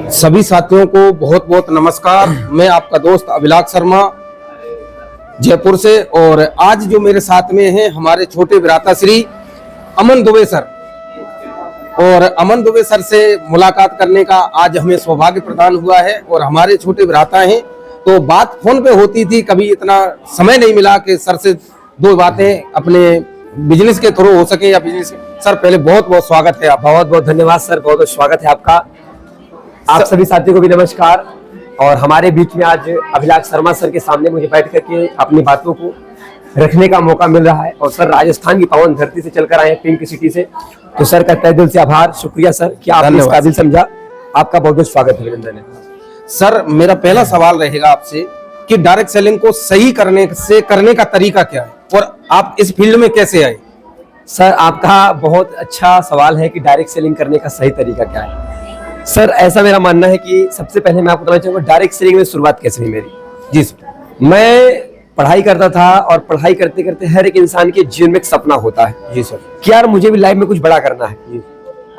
सभी साथियों को बहुत बहुत नमस्कार। मैं आपका दोस्त अभिलाष शर्मा जयपुर से, और आज जो मेरे साथ में हैं हमारे छोटे भ्राता श्री अमन दुबे सर, और अमन दुबे सर से मुलाकात करने का आज हमें सौभाग्य प्रदान हुआ है। और हमारे छोटे भ्राता हैं तो बात फोन पे होती थी, कभी इतना समय नहीं मिला कि सर से दो बातें अपने बिजनेस के थ्रू हो सके या बिजनेस। सर पहले बहुत बहुत स्वागत है, आप बहुत बहुत धन्यवाद सर, बहुत बहुत स्वागत है आपका। आप सभी साथियों को भी नमस्कार। और हमारे बीच में आज अभिलाष शर्मा सर के सामने मुझे बैठ करके अपनी बातों को रखने का मौका मिल रहा है। और सर राजस्थान की पावन धरती से चलकर आए हैं, पिंक सिटी से, तो सर का तहे दिल से आभार, शुक्रिया सर कि आपने इस काबिल समझा। आपका बहुत बहुत स्वागत है, अभिनंदन है। सर मेरा पहला सवाल रहेगा आपसे कि डायरेक्ट सेलिंग को सही करने का तरीका क्या है और आप इस फील्ड में कैसे आए? सर आपका बहुत अच्छा सवाल है कि डायरेक्ट सेलिंग करने का सही तरीका क्या है। सर ऐसा मेरा मानना है कि सबसे पहले मैं आपको बताना चाहूंगा डायरेक्ट सेलिंग में शुरुआत कैसे हुई मेरी। जी सर। मैं पढ़ाई करता था और पढ़ाई करते करते हर एक इंसान के जीवन में एक सपना होता है। जी सर। कि यार मुझे भी लाइफ में कुछ बड़ा करना है। जी।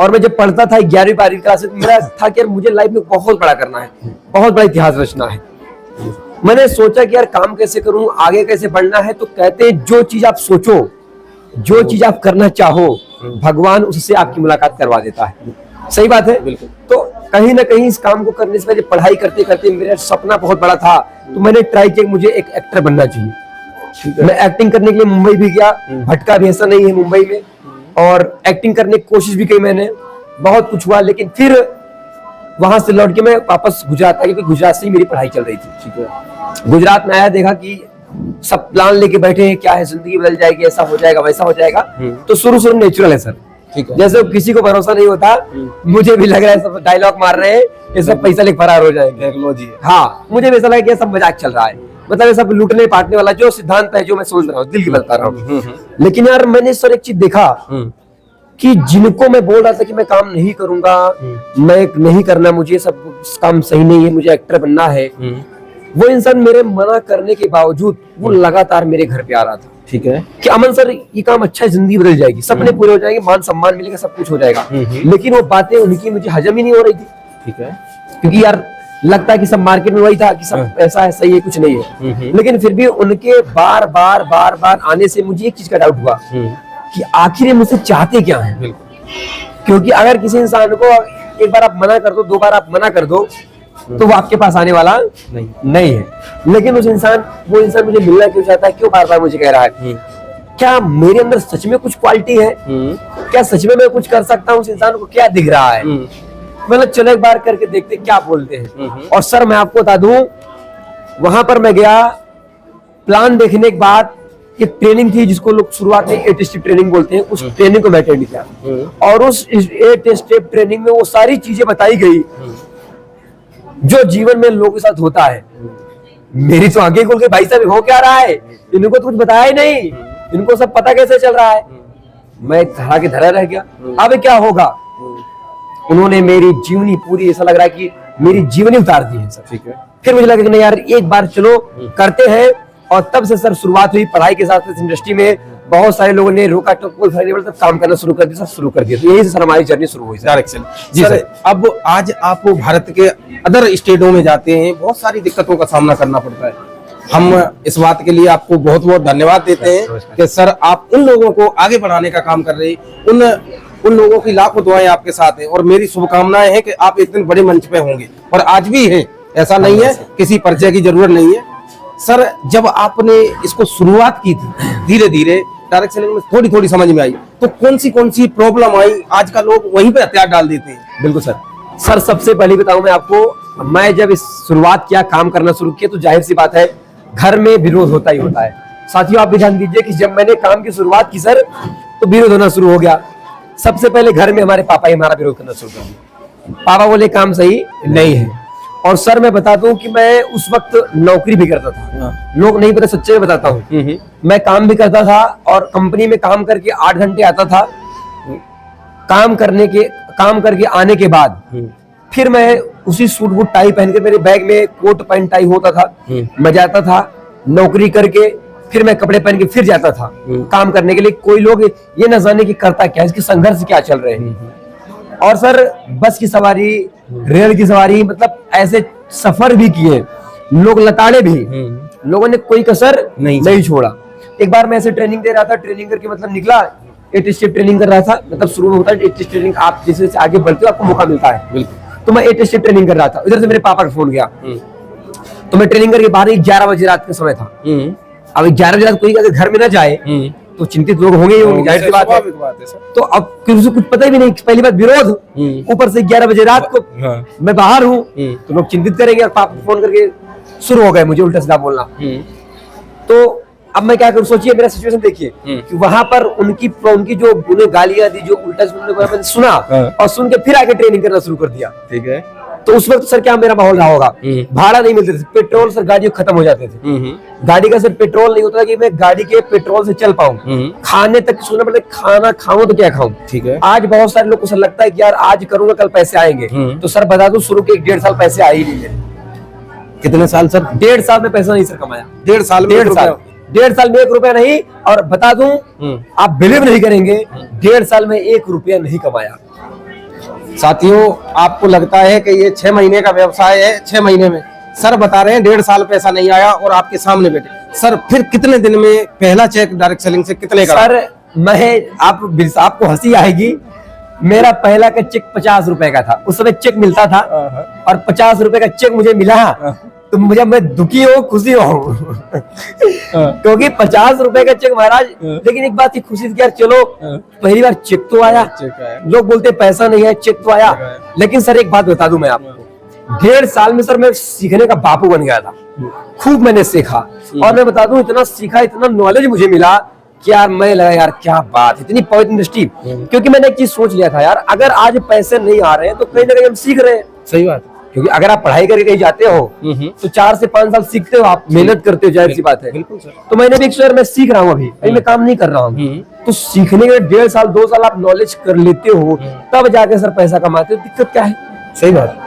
और मैं जब पढ़ता था 11वीं 12वीं क्लास में, मेरा था कि यार मुझे लाइफ में बहुत बड़ा करना है, बहुत बड़ा इतिहास रचना है। मैंने सोचा कि यार काम कैसे करूं, आगे कैसे बढ़ना है। तो कहते हैं जो चीज आप सोचो, जो चीज आप करना चाहो, भगवान उससे आपकी मुलाकात करवा देता है। सही बात है, बिल्कुल। तो कहीं ना कहीं इस काम को करने से पहले पढ़ाई करते करते मेरा सपना बहुत बड़ा था, तो मैंने ट्राई किया मुझे एक एक्टर बनना चाहिए। मैं एक्टिंग करने के लिए मुंबई भी गया, भटका भी ऐसा नहीं है मुंबई में, और एक्टिंग करने की कोशिश भी की मैंने, बहुत कुछ हुआ। लेकिन फिर वहां से लौट के मैं वापस गुजरात आ गया, क्योंकि गुजरात से ही मेरी पढ़ाई चल रही थी। ठीक है। गुजरात में आया, देखा कि सब प्लान लेके बैठे हैं, क्या है जिंदगी बदल जाएगी, ऐसा हो जाएगा वैसा हो जाएगा। तो शुरू नेचुरल है सर। ठीक है। जैसे किसी को भरोसा नहीं होता, मुझे भी लग रहा है सब डायलॉग मार रहे हैं, ये सब पैसा लेके फरार हो जाएंगे। हाँ, मुझे भी ऐसा लगा कि सब मजाक चल रहा है, मतलब ये सब लूटने पाटने वाला जो सिद्धांत है, जो मैं सोच रहा हूँ, दिल की बता रहा हूँ। लेकिन यार मैंने सर एक चीज देखा कि जिनको मैं बोल रहा था कि मैं काम नहीं करूंगा, मैं नहीं करना, मुझे सब काम सही नहीं है, मुझे एक्टर बनना है, वो इंसान मेरे मना करने के बावजूद वो लगातार मेरे घर पे आ रहा था। ठीक है। कि अमन सर ये काम अच्छा है, जिंदगी बदल जाएगी, सपने पूरे हो जाएंगे, मान सम्मान मिलेगा, सब कुछ हो जाएगा। लेकिन वो बातें उनकी मुझे हजम ही नहीं हो रही थी। ठीक है। क्योंकि यार लगता है कि सब मार्केट में वही था कि सब ऐसा है, सही है, कुछ नहीं है। लेकिन फिर भी उनके बार बार आने से मुझे एक चीज का डाउट हुआ कि आखिर ये मुझसे चाहते क्या है। क्योंकि अगर किसी इंसान को एक बार आप मना कर दो, दो बार आप मना कर दो, तो वो आपके पास आने वाला नहीं है। लेकिन वो इंसान मुझे मिलना क्यों चाहता है, क्यों बार बार मुझे कह रहा है? क्या मेरे अंदर सच में कुछ क्वालिटी है? क्या सच में मैं कुछ कर सकता हूँ? उस इंसान को क्या दिख रहा है? मतलब चलो एक बार करके देखते क्या बोलते हैं। और सर मैं आपको बता दूं, वहां पर मैं गया, प्लान देखने के बाद एक ट्रेनिंग थी जिसको लोग शुरुआत में 8 स्टेप ट्रेनिंग बोलते हैं, उस ट्रेनिंग को मैं अटेंड किया। और उस 8 स्टेप ट्रेनिंग में वो सारी चीजें बताई गई जो जीवन में लोगों के साथ होता है। मेरी तो आंखें खुल के, भाई साहब हो क्या रहा है, इनको तो कुछ बताया ही नहीं, इनको सब पता कैसे चल रहा है। मैं धरा के धरा रह गया, अब क्या होगा। उन्होंने मेरी जीवनी पूरी, ऐसा लग रहा है कि मेरी जीवनी उतार दी है सर। ठीक है। फिर मुझे लगा कि नहीं यार एक बार चलो करते हैं। और तब से सर शुरुआत हुई पढ़ाई के साथ साथ इंडस्ट्री में बहुत सारे लोगों ने रोका, तो कोई फर्क नहीं पड़ता, काम करना शुरू कर दिया, सब शुरू कर दिया। तो यही से सर हमारी जर्नी शुरू हुई डायरेक्ट सेलिंग। जी सर। अब आज आप भारत के अदर स्टेटों में जाते हैं, बहुत सारी दिक्कतों का सामना करना पड़ता है। हम इस बात के लिए आपको बहुत बहुत धन्यवाद देते हैं कि सर आप उन लोगों को आगे बढ़ाने का काम कर रहे हैं। उन लोगों की लाखों दुआएं आपके साथ हैं, और मेरी शुभकामनाएं हैं कि आप एक दिन बड़े मंच पे होंगे, और आज भी हैं, ऐसा नहीं है, किसी परिचय की जरूरत नहीं है। सर जब आपने इसको शुरुआत की थी, धीरे धीरे डायरेक्ट सेलिंग में थोड़ी थोड़ी समझ में आई, तो कौन सी प्रॉब्लम आई? आज का लोग वहीं पे हथियार डाल देते हैं। बिल्कुल सर सबसे पहले बताऊं मैं आपको, मैं जब इस शुरुआत किया, काम करना शुरू किया, तो जाहिर सी बात है घर में विरोध होता ही होता है। साथियों आप भी ध्यान दीजिए कि जब मैंने काम की शुरुआत की सर, तो विरोध होना शुरू हो गया। सबसे पहले घर में हमारे पापा ही हमारा विरोध करना शुरू कर दिया। पापा बोले काम सही नहीं है। और सर मैं बता दूं कि मैं उस वक्त नौकरी भी करता था, लोग नहीं पता, सच्चे में बताता हूँ, मैं काम भी करता था और कंपनी में काम करके 8 घंटे आता था। काम करके आने के बाद फिर मैं उसी सूट बूट टाई पहन के, मेरे बैग में कोट पैंट टाई होता था, मैं जाता था नौकरी करके, फिर मैं कपड़े पहन के फिर जाता था काम करने के लिए। कोई लोग ये न जाने कि करता क्या है, इसके संघर्ष क्या चल रहे हैं। और सर बस की सवारी, रेल की सवारी, मतलब ऐसे सफर भी किए, लोग लताड़े भी, लोगों ने कोई कसर नहीं छोड़ा। एक बार मैं ऐसे ट्रेनिंग दे रहा था, ट्रेनिंग करके मतलब निकला, 8 स्टेप ट्रेनिंग कर रहा था। मतलब शुरू में होता है 8 स्टेप ट्रेनिंग, आप जैसे जैसे आगे बढ़ते हो आपको मौका मिलता है। तो मैं 8 स्टेप ट्रेनिंग कर रहा था, इधर से मेरे पापा का फोन गया। तो मैं ट्रेनिंग करके बाहर 11 बजे रात का समय था। अब 11 बजे रात कोई अगर घर में ना जाए तो चिंतित लोग होंगे ही होंगे, जाहिर सी बात है। तो अब किसी को कुछ पता भी नहीं, पहली बात विरोध, ऊपर से 11 बजे रात को मैं बाहर हूँ तो लोग चिंतित करेंगे। और पापा फोन करके शुरू हो गए मुझे उल्टा सीधा बोलना। तो अब मैं क्या करूं, सोचिए मेरा सिचुएशन देखिए कि वहां पर उनकी जो उन्हें गालियां दी, जो उल्टा मैंने सुना और सुन के फिर आके ट्रेनिंग करना शुरू कर दिया। ठीक है, तो उस वक्त सर क्या मेरा माहौल रहा होगा। भाड़ा नहीं मिलते थे, पेट्रोल सर गाड़ियों खत्म हो जाते थे, गाड़ी का सर पेट्रोल नहीं होता कि मैं गाड़ी के पेट्रोल से चल पाऊं। खाने तक सोचना पड़ता, खाना खाऊं तो क्या खाऊं। ठीक है, आज बहुत सारे लोग को सर लगता है कि यार आज करूंगा कल पैसे आएंगे। तो सर बता दूं, शुरू के 1.5 साल पैसे आए ही नहीं मेरे। कितने साल सर? 1.5 साल में पैसा नहीं सर कमाया। 1.5 साल में 1.5 साल में 1 रुपया नहीं। और बता दूं, आप बिलीव नहीं करेंगे, 1.5 साल में 1 रुपया नहीं कमाया। साथियों, आपको लगता है कि ये 6 महीने का व्यवसाय है, 6 महीने में सर बता रहे हैं 1.5 साल पैसा नहीं आया और आपके सामने बैठे। सर फिर कितने दिन में पहला चेक डायरेक्ट सेलिंग से कितने का? सर मैं आपको हंसी आएगी, मेरा पहला का चेक 50 रुपए का था। उस समय चेक मिलता था और 50 रुपए का चेक मुझे मिला तो मैं दुखी हो खुशी हो क्योंकि 50 रुपए का चेक महाराज। लेकिन एक बात थी खुशी थी यार, चलो पहली बार चेक तो आया। लोग बोलते पैसा नहीं है, चेक तो आया। लेकिन सर एक बात बता दूं मैं आपको, 1.5 साल में सर मैं सीखने का बापू बन गया था। खूब मैंने सीखा और मैं बता दूं इतना सीखा, इतना नॉलेज मुझे मिला कि यार मैं लगा यार क्या बात, इतनी पॉइंट इंडस्ट्री। क्योंकि मैंने एक चीज सोच लिया था यार, अगर आज पैसे नहीं आ रहे हैं तो कहीं ना कहीं हम सीख रहे हैं। सही बात, क्योंकि अगर आप पढ़ाई करके कहीं जाते हो तो 4 से 5 साल सीखते हो, आप मेहनत करते हो, जाहिर सी बात है। बिल्कुल सर। तो मैंने भी सर मैं सीख रहा हूँ, अभी मैं काम नहीं कर रहा हूँ। तो सीखने के 1.5 साल 2 साल आप नॉलेज कर लेते हो, तब जाके सर पैसा कमाते हो। दिक्कत क्या है? सही बात।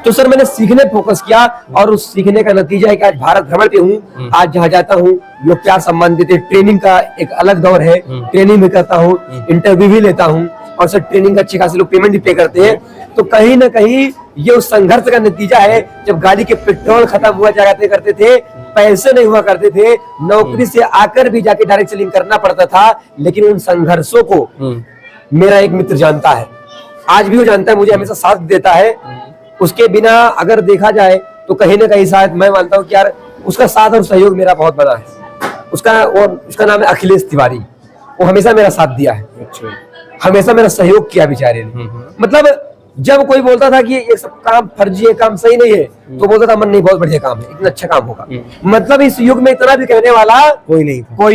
तो सर मैंने सीखने फोकस किया और उस सीखने का नतीजा है कि आज भारत भ्रमण पे हूँ। आज जहाँ जाता हूँ लोग प्यार सम्मान देते हैं। ट्रेनिंग का एक अलग दौर है, ट्रेनिंग भी करता हूँ, इंटरव्यू भी लेता हूँ और सर ट्रेनिंग का अच्छे खासे लोग पेमेंट भी पे करते हैं। तो कहीं ना कहीं ये उस संघर्ष का नतीजा है। जब गाड़ी के पेट्रोल खत्म हुआ करते थे, पैसे नहीं हुआ करते थे, नौकरी से आकर भी जाके डायरेक्ट सेलिंग करना पड़ता था। लेकिन उन संघर्षों को मेरा एक मित्र जानता है, आज भी वो जानता है, मुझे हमेशा साथ देता है। उसके बिना अगर देखा जाए तो कहीं ना कहीं शायद मैं मानता हूँ कि यार उसका साथ और सहयोग मेरा बहुत बड़ा है। उसका नाम है अखिलेश तिवारी। वो हमेशा मेरा साथ दिया है, हमेशा मेरा सहयोग किया बेचारे ने। मतलब जब कोई बोलता था कि ये सब काम फर्जी है, काम सही नहीं है, तो बोलता था मन नहीं, बहुत बढ़िया काम है, इतना अच्छा काम होगा। मतलब इस युग में इतना भी कहने वाला कोई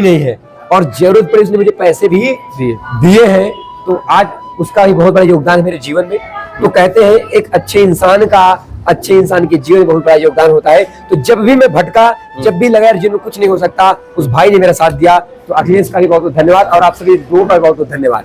नहीं है। और जरूरत पड़ी उसने मुझे पैसे भी दिए हैं, तो आज उसका भी बहुत बड़ा योगदान है मेरे जीवन में। तो कहते हैं एक अच्छे इंसान के जीवन में बहुत बड़ा योगदान होता है। तो जब भी मैं भटका, जब भी लगा जीवन में कुछ नहीं हो सकता, उस भाई ने मेरा साथ दिया। तो अखिलेश का भी बहुत बहुत धन्यवाद और आप सभी लोगों का बहुत बहुत धन्यवाद।